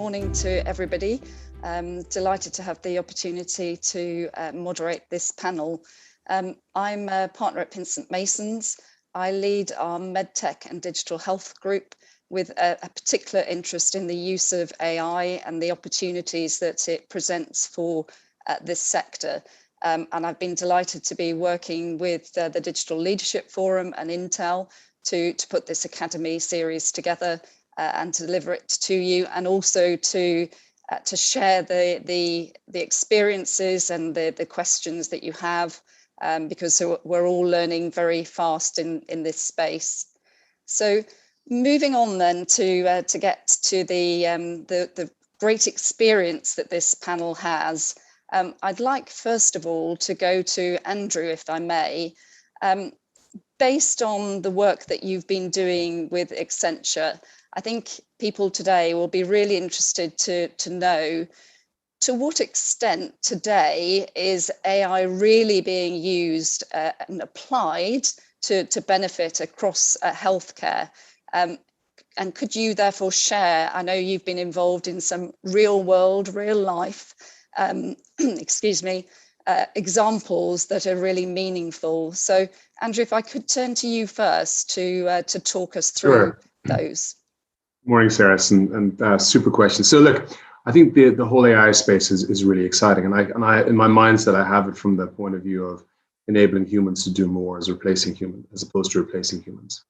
morning to everybody. Delighted to have the opportunity to moderate this panel. I'm a partner at Pinsent Masons. I lead our MedTech and digital health group with a particular interest in the use of AI and the opportunities that it presents for this sector. And I've been delighted to be working with the Digital Leadership Forum and Intel to put this Academy series together and to deliver it to you, and also to share the experiences and the questions that you have, because we're all learning very fast in this space. So moving on then to get to the great experience that this panel has, I'd like first of all to go to Andrew, if I may. Based on the work that you've been doing with Accenture, I think people today will be really interested to know to what extent today is AI really being used and applied to benefit across healthcare. And could you therefore share, I know you've been involved in some real world, real life, examples that are really meaningful. So Andrew, if I could turn to you first to talk us through those. Morning, Cerys, and super question. So look, I think the whole AI space is really exciting, and I in my mindset I have it from the point of view of enabling humans to do more as opposed to replacing humans.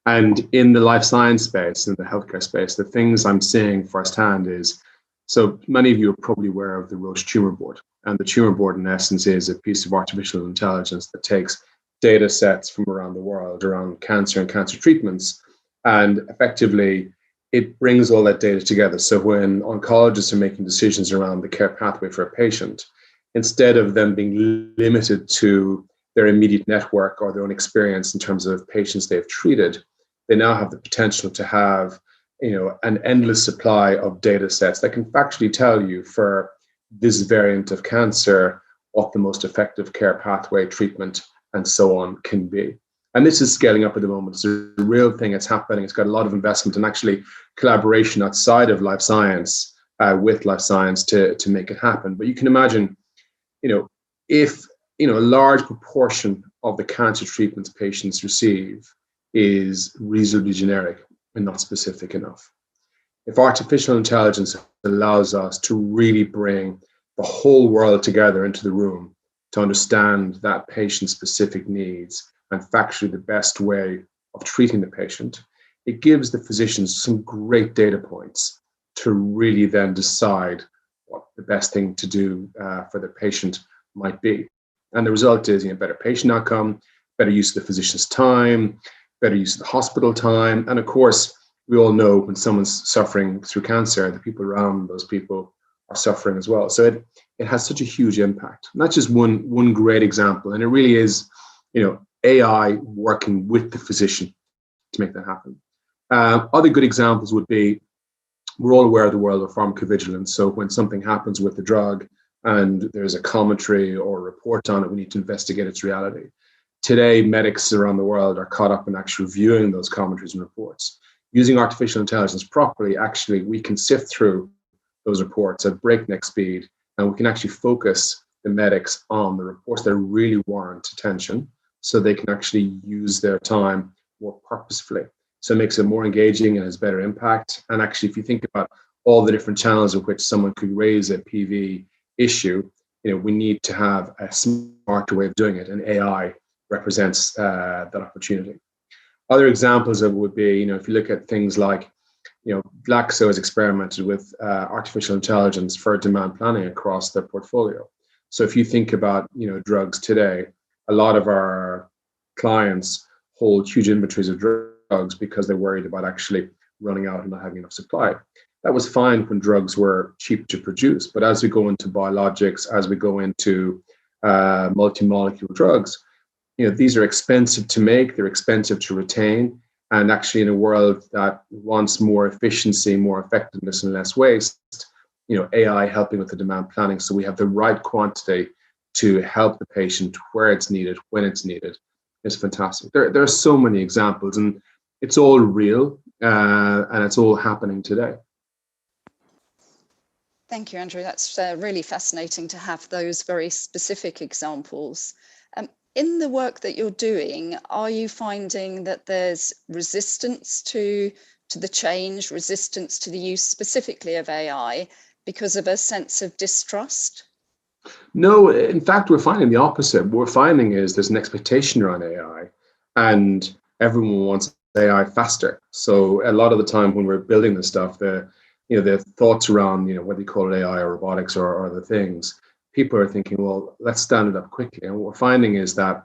And in the life science space, in the healthcare space, the things I'm seeing firsthand is, so many of you are probably aware of the Roche tumor board, and the tumor board in essence is a piece of artificial intelligence that takes data sets from around the world around cancer and cancer treatments, and effectively it brings all that data together. So when oncologists are making decisions around the care pathway for a patient, instead of them being limited to their immediate network or their own experience in terms of patients they've treated, they now have the potential to have, an endless supply of data sets that can factually tell you for this variant of cancer what the most effective care pathway, treatment, and so on can be. And this is scaling up at the moment. It's a real thing. It's happening. It's got a lot of investment and actually collaboration outside of life science with life science to make it happen. But you can imagine, if a large proportion of the cancer treatments patients receive is reasonably generic and not specific enough. If artificial intelligence allows us to really bring the whole world together into the room to understand that patient's specific needs and factually the best way of treating the patient, it gives the physicians some great data points to really then decide what the best thing to do for the patient might be. And the result is better patient outcome, better use of the physician's time, better use of the hospital time. And of course, we all know when someone's suffering through cancer, the people around those people are suffering as well. So it has such a huge impact. And that's just one great example. And it really is, AI working with the physician to make that happen. Other good examples would be, we're all aware of the world of pharmacovigilance. So when something happens with the drug and there's a commentary or a report on it, we need to investigate its reality. Today, medics around the world are caught up in actually reviewing those commentaries and reports. Using artificial intelligence properly, actually, we can sift through those reports at breakneck speed, and we can actually focus the medics on the reports that really warrant attention, so they can actually use their time more purposefully. So it makes it more engaging and has better impact. And actually, if you think about all the different channels in which someone could raise a PV issue, we need to have a smarter way of doing it, and AI represents that opportunity. Other examples of it would be, if you look at things like, Glaxo has experimented with artificial intelligence for demand planning across their portfolio. So if you think about, drugs today, a lot of our clients hold huge inventories of drugs because they're worried about actually running out and not having enough supply. That was fine when drugs were cheap to produce, but as we go into biologics, as we go into multi-molecule drugs, these are expensive to make, they're expensive to retain, and actually in a world that wants more efficiency, more effectiveness, and less waste, AI helping with the demand planning so we have the right quantity to help the patient where it's needed, when it's needed, is fantastic. There are so many examples, and it's all real, and it's all happening today. Thank you, Andrew. That's really fascinating to have those very specific examples. In the work that you're doing, are you finding that there's resistance to the change, resistance to the use specifically of AI because of a sense of distrust? No, in fact, we're finding the opposite. What we're finding is there's an expectation around AI, and everyone wants AI faster. So a lot of the time when we're building this stuff, the thoughts around whether you call it AI or robotics or other things, people are thinking, well, let's stand it up quickly. And what we're finding is that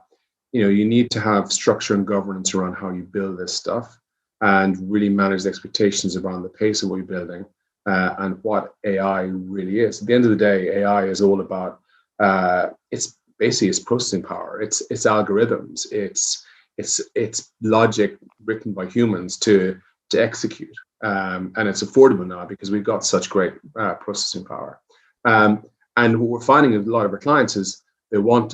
you need to have structure and governance around how you build this stuff, and really manage the expectations around the pace of what you're building, and what AI really is. At the end of the day, AI is all about it's basically its processing power, it's algorithms, it's logic written by humans to execute, and it's affordable now because we've got such great processing power. And what we're finding with a lot of our clients is they want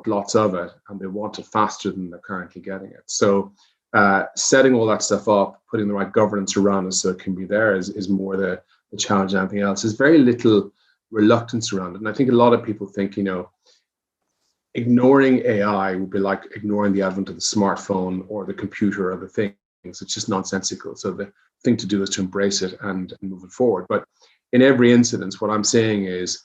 lots of it, and they want it faster than they're currently getting it. So setting all that stuff up, putting the right governance around it so it can be there is more the challenge than anything else. There's very little reluctance around it. And I think a lot of people think, ignoring AI would be like ignoring the advent of the smartphone or the computer or the things. It's just nonsensical. So the thing to do is to embrace it and move it forward. But in every incident, what I'm saying is,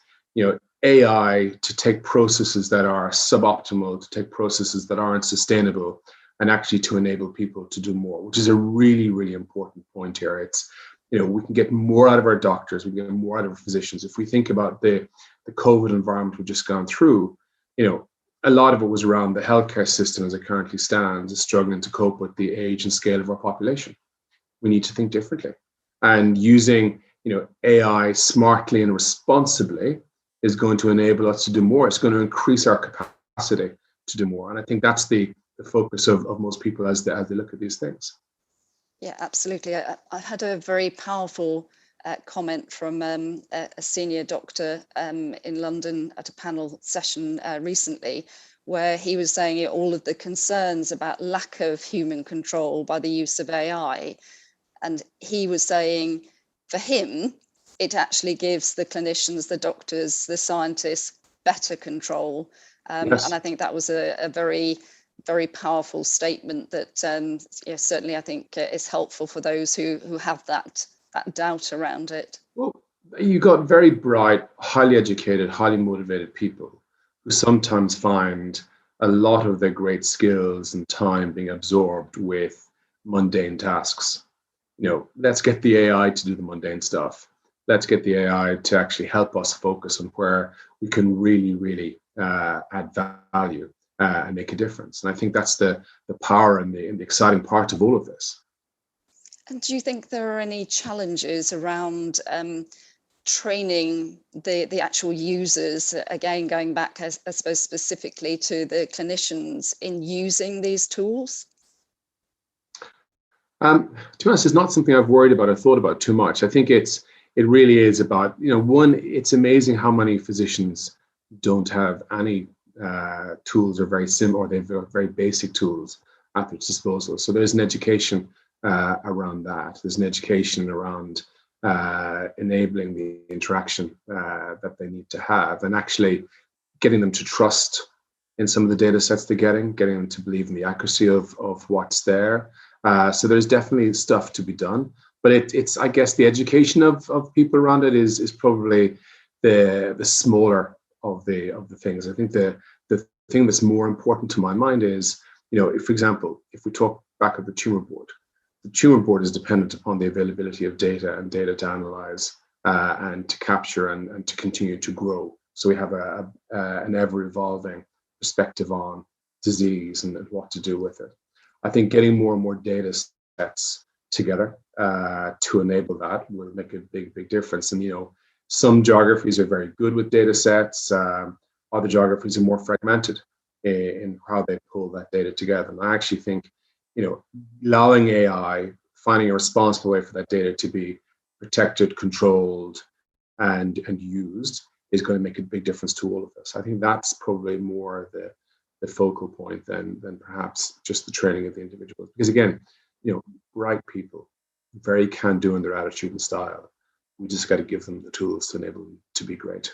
AI to take processes that are suboptimal, to take processes that aren't sustainable, and actually to enable people to do more, which is a really, really important point here. It's, we can get more out of our doctors, we can get more out of our physicians. If we think about the COVID environment we've just gone through, a lot of it was around the healthcare system as it currently stands, is struggling to cope with the age and scale of our population. We need to think differently. And using, AI smartly and responsibly is going to enable us to do more. It's going to increase our capacity to do more. And I think that's the focus of most people as they look at these things. Yeah, absolutely. I had a very powerful comment from a senior doctor in London at a panel session recently, where he was saying all of the concerns about lack of human control by the use of AI. And he was saying, for him, it actually gives the clinicians, the doctors, the scientists better control. Yes. And I think that was a very, very powerful statement that certainly I think is helpful for those who have that doubt around it. Well, you got very bright, highly educated, highly motivated people who sometimes find a lot of their great skills and time being absorbed with mundane tasks. Let's get the AI to do the mundane stuff. Let's get the AI to actually help us focus on where we can really, really add value and make a difference. And I think that's the power and the exciting part of all of this. And do you think there are any challenges around training the actual users, again, going back, I suppose, specifically to the clinicians in using these tools? To be honest, it's not something I've worried about or thought about too much. I think it really is about, one, it's amazing how many physicians don't have any tools or very simple, or they've got very basic tools at their disposal. So there's an education around that. There's an education around enabling the interaction that they need to have, and actually getting them to trust in some of the data sets they're getting them to believe in the accuracy of what's there. So there's definitely stuff to be done, but it's I guess the education of people around it is probably the smaller of the things. I think the thing that's more important to my mind is, if, for example, if we talk back at the tumor board is dependent upon the availability of data and data to analyze and to capture and to continue to grow. So we have an ever evolving perspective on disease and what to do with it. I think getting more and more data sets together to enable that will make a big difference. And some geographies are very good with data sets. Other geographies are more fragmented in how they pull that data together. And I actually think, allowing AI, finding a responsible way for that data to be protected, controlled, and used is going to make a big difference to all of this. I think that's probably more the focal point than perhaps just the training of the individuals. Because again, bright people, very can-do in their attitude and style, We just got to give them the tools to enable them to be great,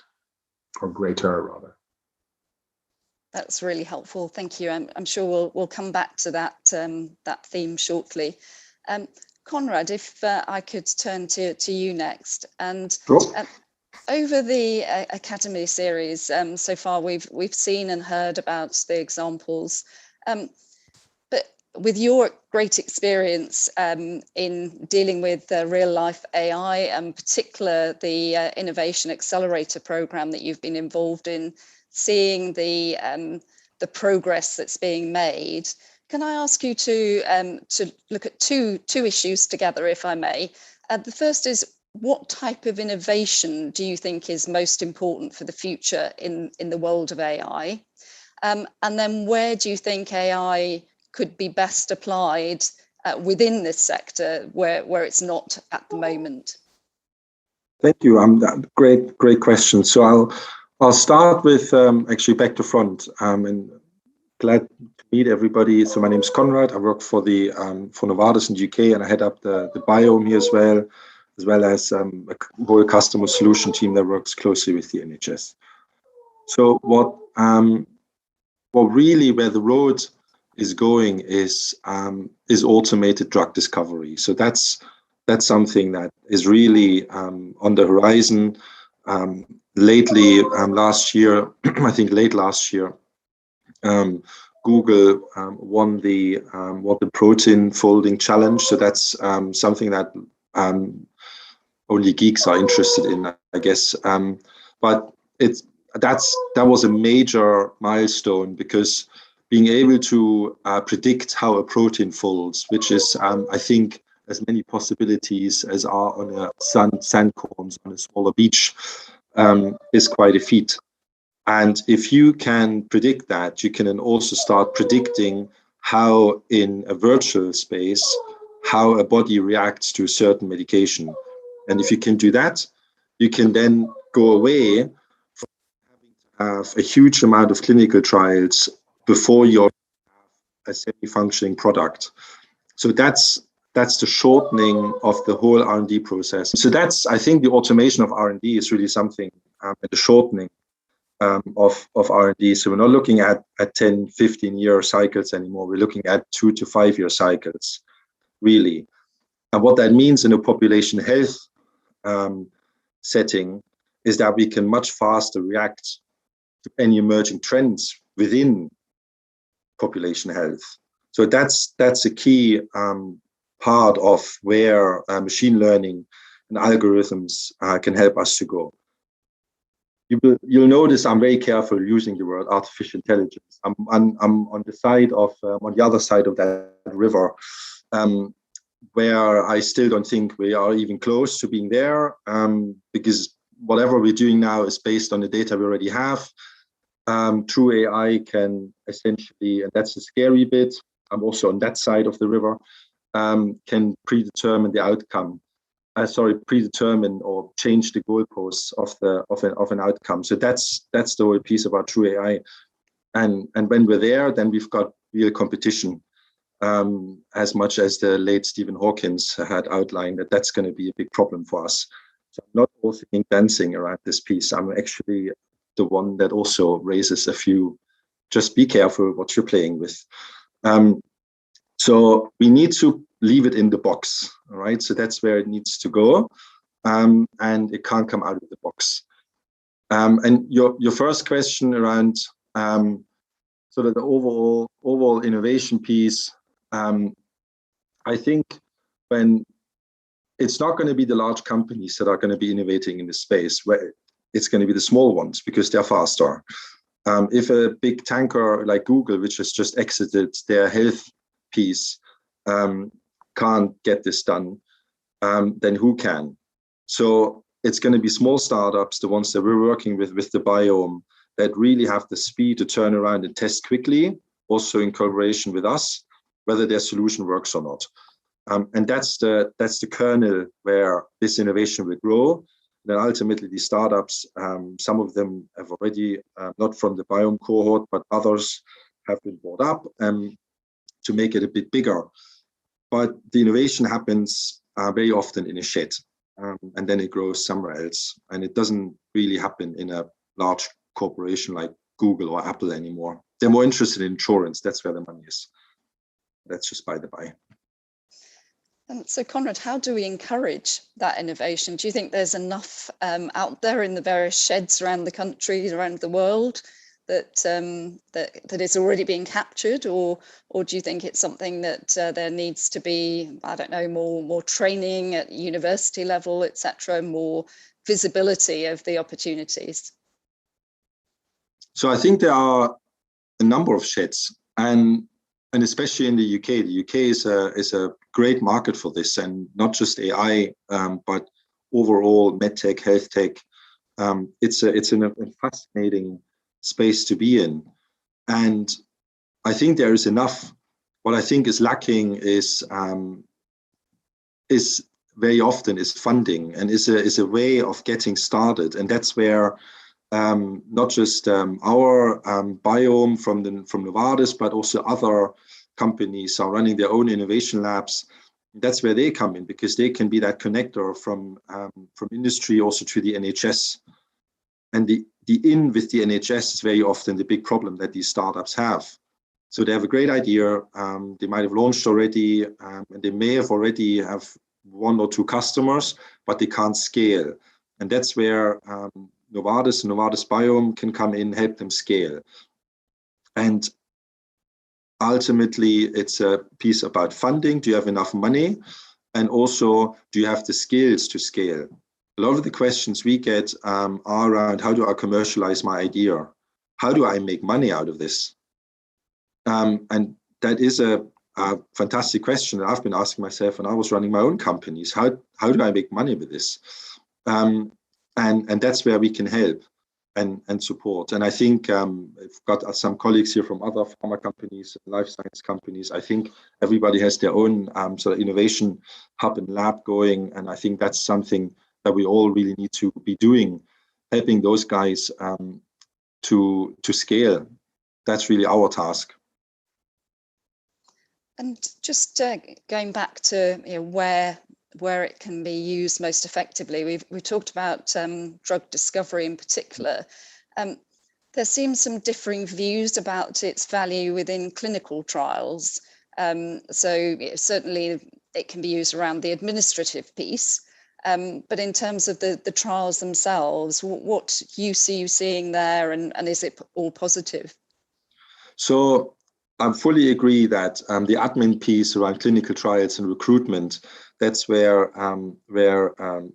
or greater rather. That's really helpful. Thank you. I'm sure we'll come back to that that theme shortly. Konrad, if I could turn to you next, and over the Academy series so far, we've seen and heard about the examples, but with your great experience in dealing with real life AI, and particular the Innovation Accelerator program that you've been involved in, seeing the progress that's being made, can I ask you to look at two issues together, if I may? The first is, what type of innovation do you think is most important for the future in the world of AI? And then where do you think AI could be best applied within this sector where it's not at the moment? Thank you. Great question. So I'll start with actually back to front. And glad to meet everybody. So my name is Konrad. I work for Novartis in the UK, and I head up the biome here as well as a whole customer solution team that works closely with the NHS. So what really where the road is going is automated drug discovery. So that's something that is really on the horizon. Lately, last year, I think late last year, Google won the protein folding challenge. So that's something that only geeks are interested in, I guess. But that was a major milestone, because being able to predict how a protein folds, which is, I think, as many possibilities as are on a sand corns on a smaller beach, is quite a feat. And if you can predict that, you can then also start predicting how in a virtual space, how a body reacts to a certain medication. And if you can do that, you can then go away from having to have a huge amount of clinical trials before you have a semi-functioning product. So that's the shortening of the whole R&D process. So I think the automation of R&D is really something, the shortening of R&D. So we're not looking at 10, 15-year cycles anymore. We're looking at 2 to 5 year cycles, really. And what that means in a population health setting is that we can much faster react to any emerging trends within population health. So that's a key part of where machine learning and algorithms can help us to go. You'll notice I'm very careful using the word artificial intelligence. I'm on the other side of that river, where I still don't think we are even close to being there, because whatever we're doing now is based on the data we already have. True AI can essentially, and that's the scary bit, I'm also on that side of the river, can predetermine the outcome. Predetermine or change the goalposts of an outcome. So that's the whole piece about true AI. And when we're there, then we've got real competition. As much as the late Stephen Hawking had outlined that's going to be a big problem for us. So I'm not all thinking dancing around this piece. I'm actually the one that also raises a few, just be careful what you're playing with. So we need to leave it in the box, all right? So that's where it needs to go, and it can't come out of the box. And your first question around sort of the overall innovation piece, I think when it's not going to be the large companies that are going to be innovating in this space, where it's going to be the small ones because they're faster. If a big tanker like Google, which has just exited their health piece, can't get this done, then who can? So it's going to be small startups, the ones that we're working with the biome, that really have the speed to turn around and test quickly, also in collaboration with us, whether their solution works or not. And that's the kernel where this innovation will grow. Then ultimately these startups, some of them have already, not from the biome cohort, but others have been brought up to make it a bit bigger. But the innovation happens very often in a shed. and then it grows somewhere else. And it doesn't really happen in a large corporation like Google or Apple anymore. They're more interested in insurance. That's where the money is. That's just by the by. And so, Konrad, how do we encourage that innovation? Do you think there's enough out there in the various sheds around the country, around the world, that that is already being captured, or do you think it's something that there needs to be, I don't know, more training at university level, etc., more visibility of the opportunities? So I think there are a number of sheds, and especially in the UK. The UK is a great market for this, and not just AI, but overall medtech, health tech. It's a fascinating space to be in, and I think there is enough. What I think is lacking is very often is funding, and is a way of getting started, and that's where not just our biome from Novartis, but also other companies are running their own innovation labs. That's where they come in, because they can be that connector from industry also to the NHS. And the in with the NHS is very often the big problem that these startups have. So they have a great idea, they might have launched already, and they may have already have 1 or 2 customers, but they can't scale. And that's where Novartis and Novartis Biome can come in, help them scale. And ultimately, it's a piece about funding. Do you have enough money? And also, do you have the skills to scale? A lot of the questions we get are around, how do I commercialize my idea? How do I make money out of this? And that is a fantastic question that I've been asking myself when I was running my own companies. How do I make money with this? And that's where we can help and support. And I think I've got some colleagues here from other pharma companies, life science companies. I think everybody has their own sort of innovation hub and lab going. And I think that's something that we all really need to be doing, helping those guys to scale. That's really our task. And just going back to where it can be used most effectively, we've talked about drug discovery in particular. There seems some differing views about its value within clinical trials. So certainly it can be used around the administrative piece, but in terms of the trials themselves, what use are you seeing there, and is it all positive? So I fully agree that the admin piece around clinical trials and recruitment, that's where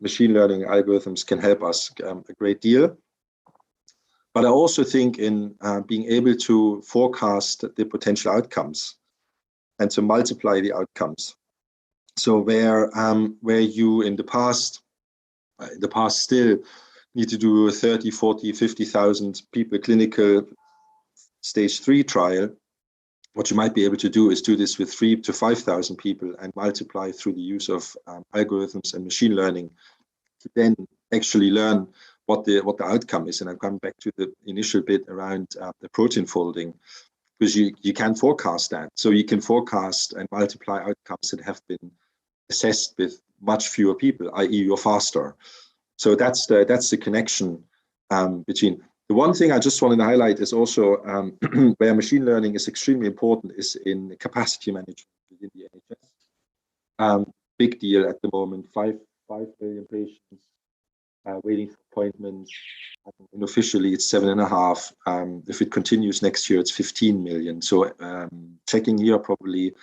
machine learning algorithms can help us a great deal. But I also think in being able to forecast the potential outcomes and to multiply the outcomes. So where you in the past still need to do a 30, 40, 50,000 people clinical stage 3 trial, what you might be able to do is do this with 3,000 to 5,000 people and multiply through the use of algorithms and machine learning to then actually learn what the outcome is. And I'm coming back to the initial bit around the protein folding, because you can forecast that. So you can forecast and multiply outcomes that have been assessed with much fewer people, i.e. you're faster. So that's the connection between. The one thing I just wanted to highlight is also where machine learning is extremely important is in capacity management within the NHS. Big deal at the moment, 5 billion patients waiting for appointments. And officially, it's 7.5. If it continues next year, it's 15 million. So checking here, probably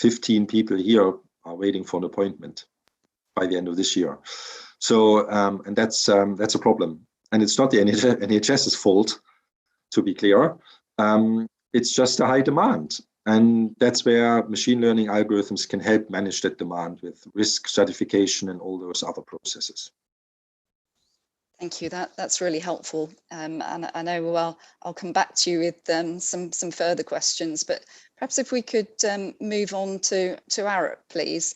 15 people here are waiting for an appointment by the end of this year. So and that's a problem. And it's not the NHS's fault, to be clear. It's just a high demand. And that's where machine learning algorithms can help manage that demand with risk stratification and all those other processes. Thank you. That's really helpful. And I know I'll come back to you with some further questions, but perhaps if we could move on to Arup, please.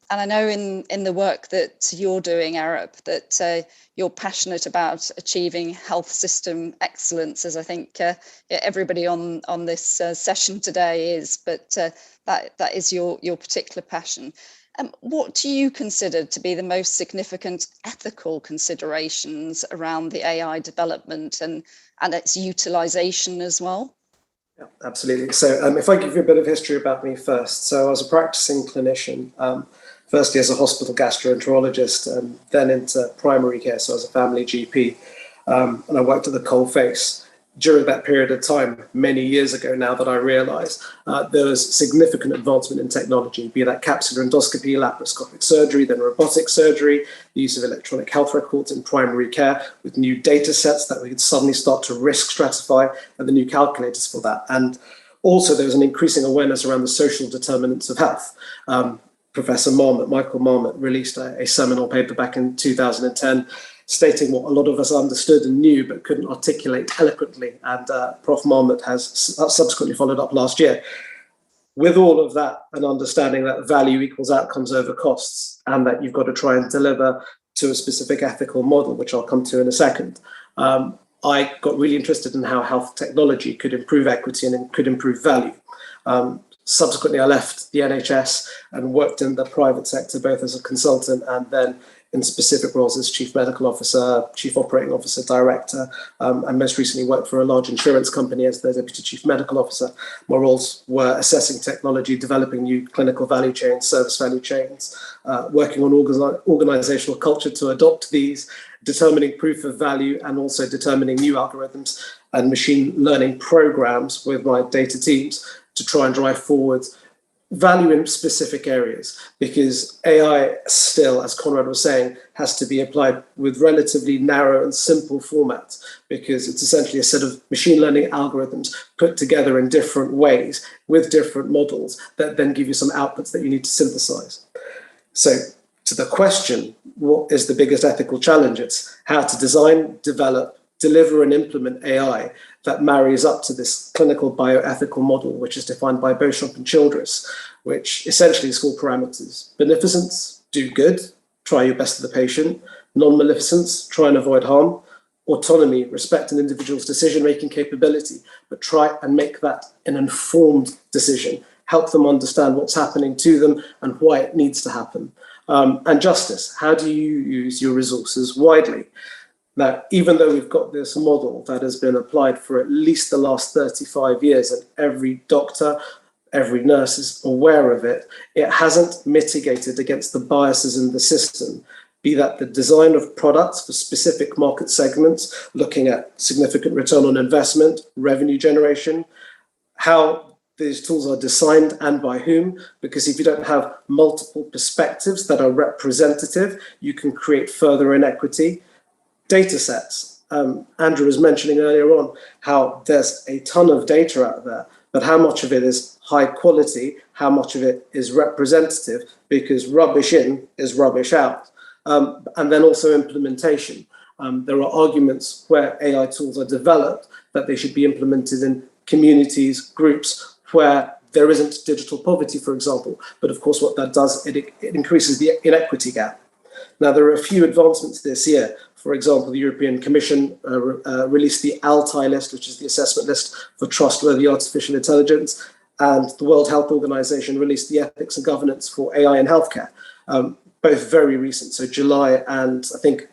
And I know in the work that you're doing, Arup, that you're passionate about achieving health system excellence, as I think everybody on this session today is, but that is your particular passion. What do you consider to be the most significant ethical considerations around the AI development and its utilization as well? Yeah, absolutely. So if I give you a bit of history about me first. So I was a practicing clinician, firstly as a hospital gastroenterologist, and then into primary care, so as a family GP. And I worked at the coalface. During that period of time, many years ago now, that I realized there was significant advancement in technology, be that capsular endoscopy, laparoscopic surgery, then robotic surgery, the use of electronic health records in primary care with new data sets that we could suddenly start to risk stratify, and the new calculators for that. And also there was an increasing awareness around the social determinants of health. Professor Michael Marmot, released a seminal paper back in 2010 stating what a lot of us understood and knew but couldn't articulate eloquently. And Prof. Marmot has subsequently followed up last year. With all of that, an understanding that value equals outcomes over costs, and that you've got to try and deliver to a specific ethical model, which I'll come to in a second. I got really interested in how health technology could improve equity and could improve value. Subsequently, I left the NHS and worked in the private sector, both as a consultant and then in specific roles as chief medical officer, chief operating officer, director, and most recently worked for a large insurance company as the deputy chief medical officer. My roles were assessing technology, developing new clinical value chains, service value chains, working on organizational culture to adopt these, determining proof of value, and also determining new algorithms and machine learning programs with my data teams to try and drive forward value in specific areas, because AI still, as Konrad was saying, has to be applied with relatively narrow and simple formats, because it's essentially a set of machine learning algorithms put together in different ways with different models that then give you some outputs that you need to synthesize. So to the question, what is the biggest ethical challenge? It's how to design, develop, deliver and implement AI that marries up to this clinical bioethical model, which is defined by Beauchamp and Childress, which essentially is 4 parameters. Beneficence, do good, try your best for the patient. Non-maleficence, try and avoid harm. Autonomy, respect an individual's decision-making capability, but try and make that an informed decision. Help them understand what's happening to them and why it needs to happen. And justice, how do you use your resources widely? Now, even though we've got this model that has been applied for at least the last 35 years, and every doctor, every nurse is aware of it, it hasn't mitigated against the biases in the system, be that the design of products for specific market segments, looking at significant return on investment, revenue generation, how these tools are designed and by whom, because if you don't have multiple perspectives that are representative, you can create further inequity. Data sets. Andrew was mentioning earlier on how there's a ton of data out there, but how much of it is high quality, how much of it is representative, because rubbish in is rubbish out. And then also implementation. There are arguments where AI tools are developed that they should be implemented in communities, groups where there isn't digital poverty, for example. But of course, what that does, it increases the inequity gap. Now, there are a few advancements this year. For example, the European Commission released the ALTI list, which is the assessment list for trustworthy artificial intelligence, and the World Health Organization released the ethics and governance for AI in healthcare, both very recent, so July and I think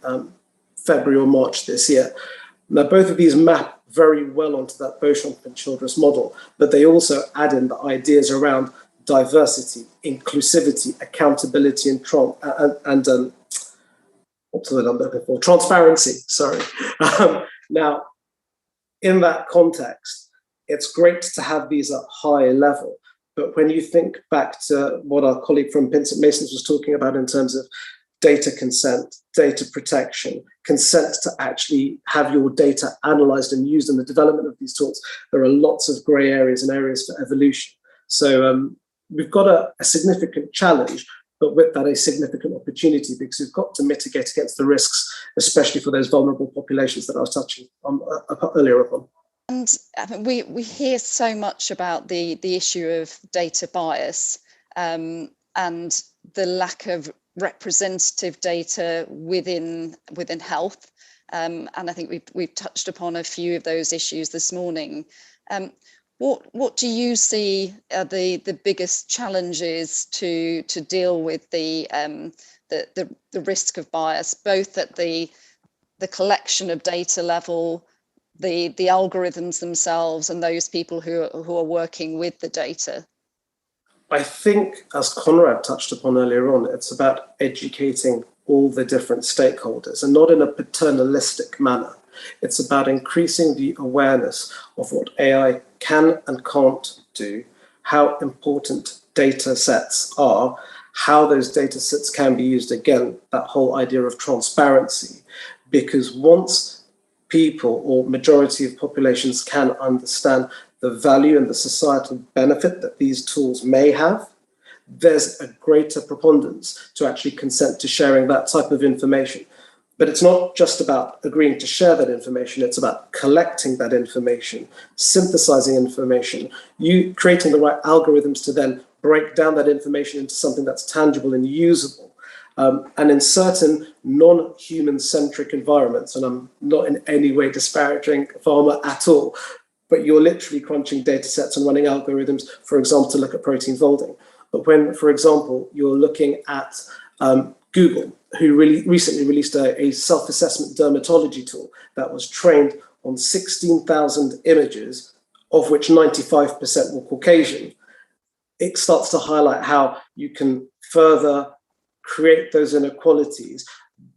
February or March this year. Now, both of these map very well onto that Beauchamp and Childress model, but they also add in the ideas around diversity, inclusivity, accountability, and what's the word I'm looking for? Transparency, sorry. Now, in that context, it's great to have these at high level, but when you think back to what our colleague from Pinsent Masons was talking about in terms of data consent, data protection, consent to actually have your data analyzed and used in the development of these tools, there are lots of gray areas and areas for evolution. So we've got a significant challenge, but with that, a significant opportunity, because we've got to mitigate against the risks, especially for those vulnerable populations that I was touching on earlier upon. And we hear so much about the issue of data bias and the lack of representative data within health. And I think we've touched upon a few of those issues this morning. What do you see are the biggest challenges to deal with the risk of bias, both at the collection of data level, the algorithms themselves, and those people who are working with the data? I think, as Konrad touched upon earlier on, it's about educating all the different stakeholders, and not in a paternalistic manner. It's about increasing the awareness of what AI can and can't do, how important data sets are, how those data sets can be used. Again, that whole idea of transparency, because once people or majority of populations can understand the value and the societal benefit that these tools may have, there's a greater preponderance to actually consent to sharing that type of information. But it's not just about agreeing to share that information, it's about collecting that information, synthesizing information, you creating the right algorithms to then break down that information into something that's tangible and usable. And in certain non-human-centric environments, and I'm not in any way disparaging pharma at all, but you're literally crunching data sets and running algorithms, for example, to look at protein folding. But when, for example, you're looking at Google, who recently released a self-assessment dermatology tool that was trained on 16,000 images, of which 95% were Caucasian, it starts to highlight how you can further create those inequalities,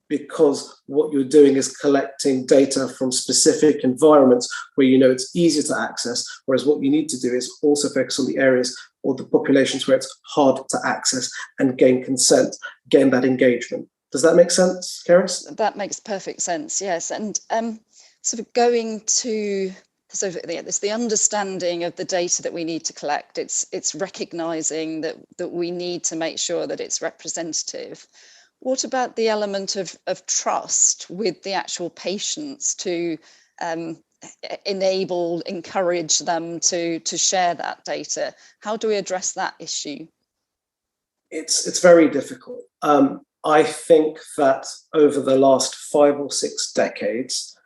because what you're doing is collecting data from specific environments where you know it's easier to access, whereas what you need to do is also focus on the areas or the populations where it's hard to access and gain consent, gain that engagement. Does that make sense, Cerys? That makes perfect sense, yes. And sort of going to, so there's the understanding of the data that we need to collect. It's recognizing that we need to make sure that it's representative. What about the element of trust with the actual patients to encourage them to share that data? How do we address that issue? It's very difficult. I think that over the last 5 or 6 decades,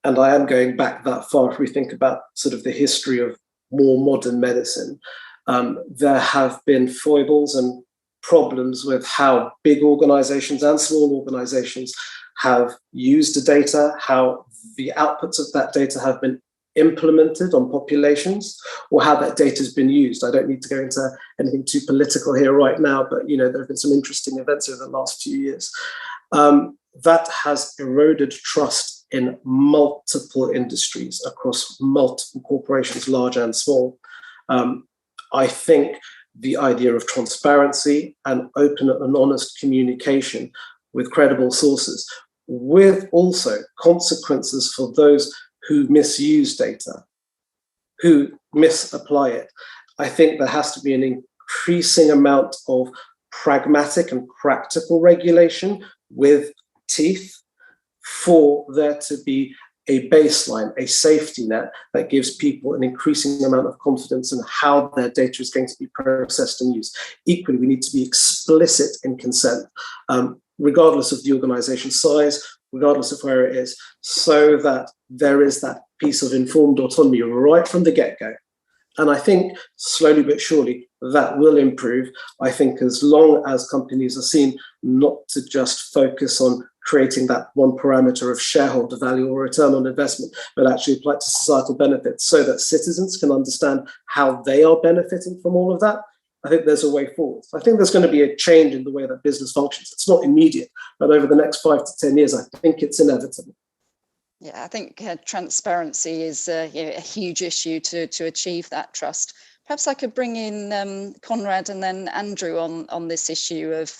and I am going back that far if we think about sort of the history of more modern medicine, there have been foibles and problems with how big organizations and small organizations have used the data, how the outputs of that data have been implemented on populations, or how that data has been used. I don't need to go into anything too political here right now, but you know, there have been some interesting events over the last few years. That has eroded trust in multiple industries across multiple corporations, large and small. I think the idea of transparency and open and honest communication with credible sources, with also consequences for those who misuse data, who misapply it. I think there has to be an increasing amount of pragmatic and practical regulation with teeth for there to be a baseline, a safety net that gives people an increasing amount of confidence in how their data is going to be processed and used. Equally, we need to be explicit in consent, regardless of the organization size, regardless of where it is, so that there is that piece of informed autonomy right from the get-go. And I think slowly but surely that will improve. I think as long as companies are seen not to just focus on creating that one parameter of shareholder value or return on investment, but actually apply it to societal benefits so that citizens can understand how they are benefiting from all of that, I think there's a way forward. I think there's going to be a change in the way that business functions. It's not immediate, but over the next 5 to 10 years, I think it's inevitable. Yeah, I think transparency is a huge issue to achieve that trust. Perhaps I could bring in Konrad and then Andrew on this issue of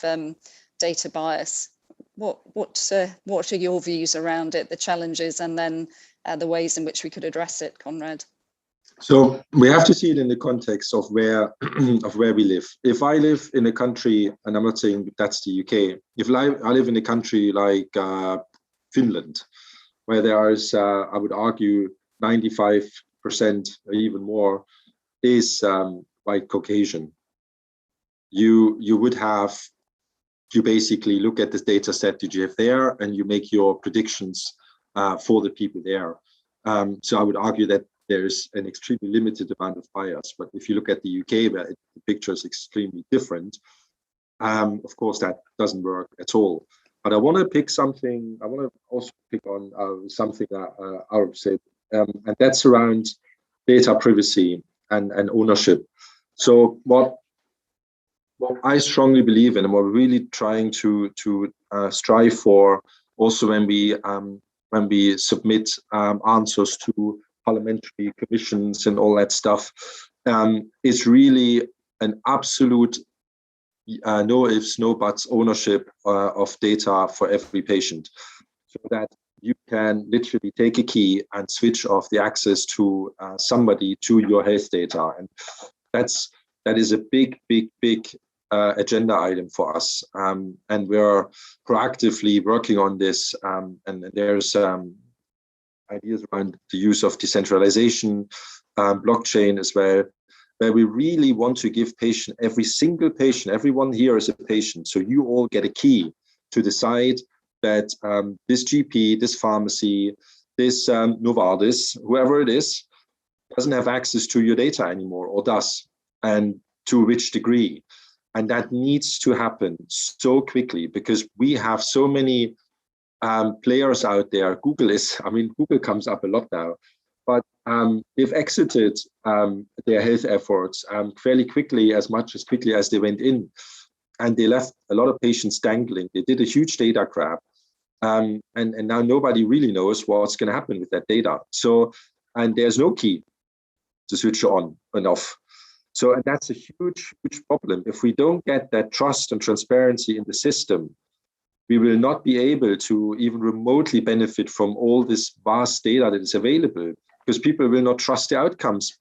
data bias. What are your views around it, the challenges, and then the ways in which we could address it, Konrad? So we have to see it in the context of where we live. If I live in a country, and I'm not saying that's the UK, if I live in a country like Finland, where there is, I would argue, 95% or even more is white Caucasian, you would have, you basically look at this data set that you have there and you make your predictions for the people there. So I would argue that there's an extremely limited amount of bias. But if you look at the UK, where the picture is extremely different, of course, that doesn't work at all. But I want to pick something, I want to also pick on something that Arup said, and that's around data privacy and ownership. So what I strongly believe in, and what we're really trying to strive for, also when we submit answers to parliamentary commissions and all that stuff, is really an absolute no ifs, no buts ownership of data for every patient, so that you can literally take a key and switch off the access to somebody to your health data. And that is a big agenda item for us. And we're proactively working on this. And there's ideas around the use of decentralization, blockchain as well, where we really want to give every single patient, everyone here is a patient. So you all get a key to decide that this GP, this pharmacy, this Novartis, whoever it is, doesn't have access to your data anymore, or does, and to which degree. And that needs to happen so quickly, because we have so many players out there. Google comes up a lot now, but they've exited their health efforts fairly quickly, as quickly as they went in. And they left a lot of patients dangling. They did a huge data grab. And now nobody really knows what's going to happen with that data. So, and there's no key to switch on and off. So, and that's a huge problem. If we don't get that trust and transparency in the system, we will not be able to even remotely benefit from all this vast data that is available, because people will not trust the outcomes.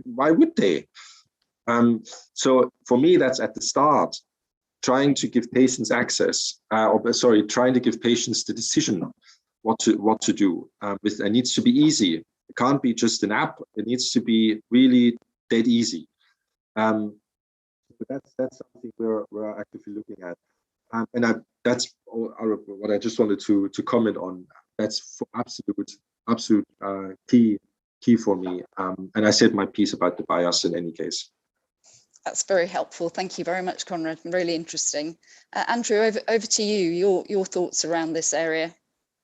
Why would they? So for me, that's at the start, trying to give patients access, trying to give patients the decision what to do. It needs to be easy. It can't be just an app. It needs to be really dead easy. But that's something we're actively looking at. That's what I just wanted to comment on. That's for absolute key for me. And I said my piece about the bias in any case. That's very helpful. Thank you very much, Konrad. Really interesting. Andrew, over to you. Your thoughts around this area.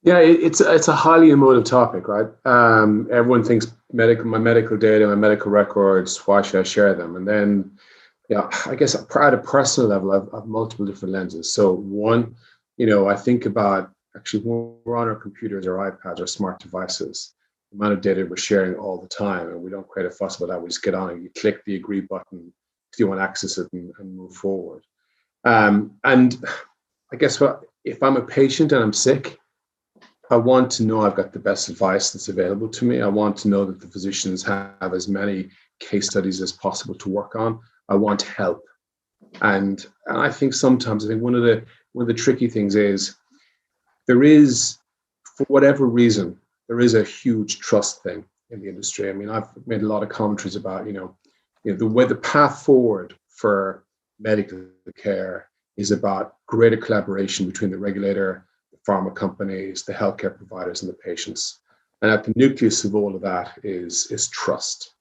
Yeah, it's a highly emotive topic, right? Everyone thinks my medical data, my medical records, why should I share them? And then, yeah, I guess at a personal level, I've multiple different lenses. So one, I think about actually when we're on our computers or iPads or smart devices, the amount of data we're sharing all the time, and we don't create a fuss about that. We just get on it. You click the agree button if you want to access it and move forward. And I guess if I'm a patient and I'm sick, I want to know I've got the best advice that's available to me. I want to know that the physicians have as many case studies as possible to work on. I want help. And I think sometimes, one of the tricky things is there is, for whatever reason, there is a huge trust thing in the industry. I mean, I've made a lot of commentaries about, the path forward for medical care is about greater collaboration between the regulator, the pharma companies, the healthcare providers, and the patients. And at the nucleus of all of that is trust.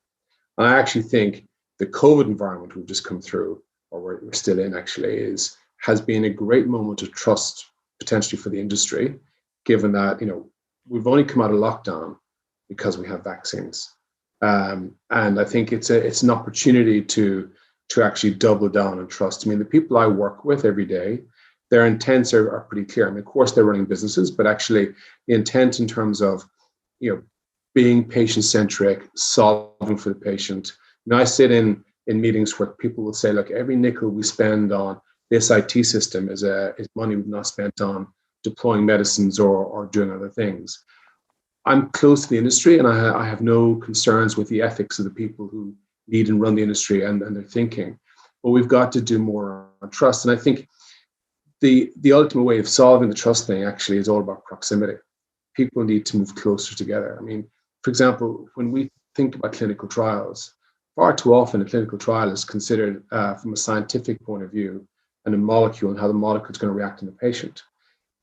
And I actually think the COVID environment we've just come through, or we're still in actually, has been a great moment of trust potentially for the industry, given that, we've only come out of lockdown because we have vaccines. And I think it's an opportunity to actually double down on trust. I mean, the people I work with every day, their intents are pretty clear. I mean, of course, they're running businesses, but actually the intent in terms of, being patient-centric, solving for the patient. I sit in meetings where people will say, look, every nickel we spend on this IT system is money we've not spent on deploying medicines or doing other things. I'm close to the industry, and I have no concerns with the ethics of the people who lead and run the industry and their thinking. But we've got to do more on trust. And I think the ultimate way of solving the trust thing actually is all about proximity. People need to move closer together. I mean, for example, when we think about clinical trials, far too often a clinical trial is considered from a scientific point of view and a molecule and how the molecule is going to react in the patient.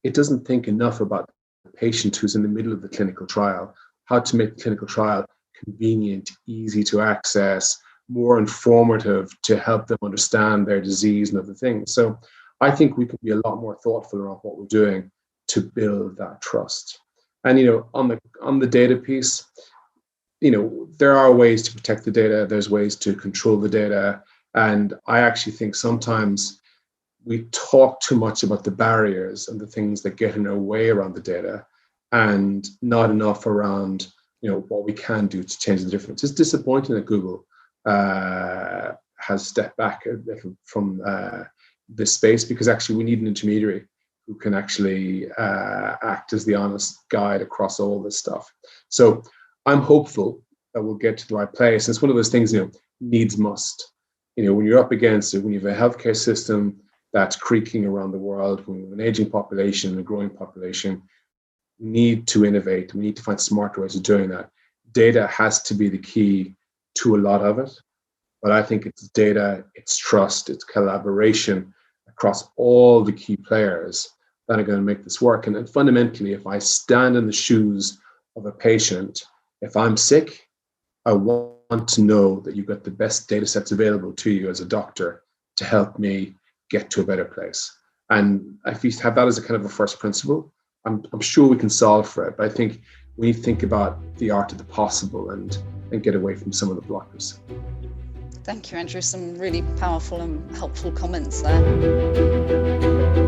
It doesn't think enough about the patient who's in the middle of the clinical trial, how to make the clinical trial convenient, easy to access, more informative to help them understand their disease and other things. So I think we can be a lot more thoughtful around what we're doing to build that trust. And, on the data piece, there are ways to protect the data. There's ways to control the data. And I actually think sometimes we talk too much about the barriers and the things that get in our way around the data, and not enough around, what we can do to change the difference. It's disappointing that Google has stepped back a little from this space, because actually we need an intermediary who can actually act as the honest guide across all this stuff. So I'm hopeful that we'll get to the right place. And it's one of those things, needs must. When you're up against it, when you have a healthcare system that's creaking around the world, when we have an aging population and a growing population, we need to innovate. We need to find smarter ways of doing that. Data has to be the key to a lot of it. But I think it's data, it's trust, it's collaboration across all the key players that are going to make this work. And fundamentally, if I stand in the shoes of a patient, if I'm sick, I want to know that you've got the best data sets available to you as a doctor to help me get to a better place. And if you have that as a kind of a first principle, I'm sure we can solve for it. But I think we need to think about the art of the possible and get away from some of the blockers. Thank you, Andrew. Some really powerful and helpful comments there.